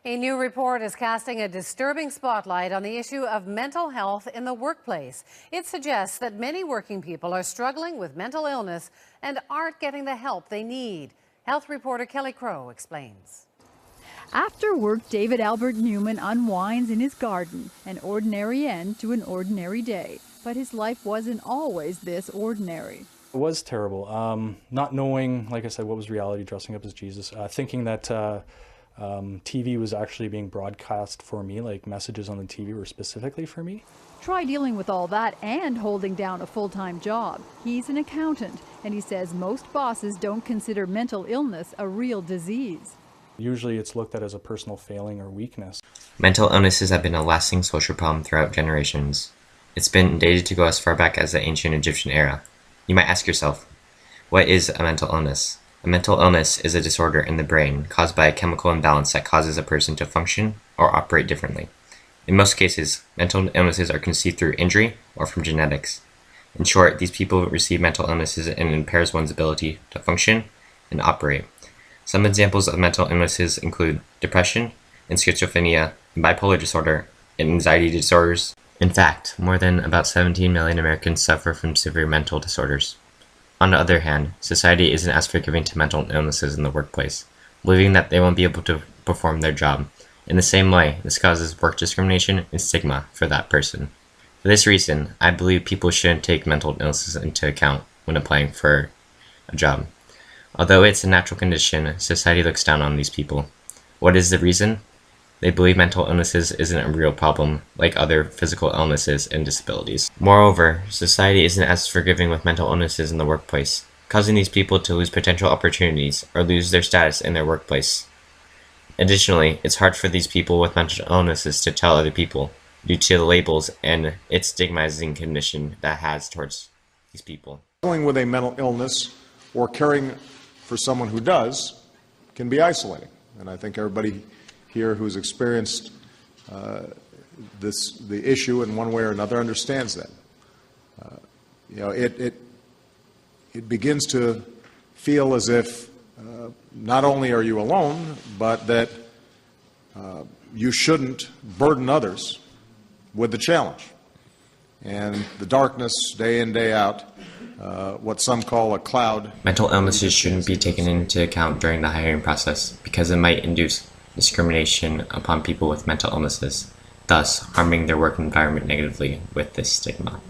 A new report is casting a disturbing spotlight on the issue of mental health in the workplace. It suggests that many working people are struggling with mental illness and aren't getting the help they need. Health reporter Kelly Crow explains. After work, David Albert Newman unwinds in his garden, an ordinary end to an ordinary day. But his life wasn't always this ordinary. It was terrible. Not knowing, like I said, what was reality, dressing up as Jesus, thinking that TV was actually being broadcast for me, like messages on the TV were specifically for me. Try dealing with all that and holding down a full-time job. He's an accountant, and he says most bosses don't consider mental illness a real disease. Usually it's looked at as a personal failing or weakness. Mental illnesses have been a lasting social problem throughout generations. It's been dated to go as far back as the ancient Egyptian era. You might ask yourself, what is a mental illness? A mental illness is a disorder in the brain caused by a chemical imbalance that causes a person to function or operate differently. In most cases, mental illnesses are conceived through injury or from genetics. In short, these people receive mental illnesses and impairs one's ability to function and operate. Some examples of mental illnesses include depression and schizophrenia, and bipolar disorder, and anxiety disorders. In fact, more than about 17 million Americans suffer from severe mental disorders. On the other hand, society isn't as forgiving to mental illnesses in the workplace, believing that they won't be able to perform their job. In the same way, this causes work discrimination and stigma for that person. For this reason, I believe people shouldn't take mental illnesses into account when applying for a job. Although it's a natural condition, society looks down on these people. What is the reason? They believe mental illnesses isn't a real problem like other physical illnesses and disabilities. Moreover, society isn't as forgiving with mental illnesses in the workplace, causing these people to lose potential opportunities or lose their status in their workplace. Additionally, it's hard for these people with mental illnesses to tell other people due to the labels and its stigmatizing condition that has towards these people. Dealing with a mental illness or caring for someone who does can be isolating, and I think everybody here who's experienced the issue in one way or another understands that. It begins to feel as if not only are you alone, but that you shouldn't burden others with the challenge. And the darkness, day in, day out, what some call a cloud. Mental illnesses shouldn't be taken into account during the hiring process because it might induce discrimination upon people with mental illnesses, thus harming their work environment negatively with this stigma.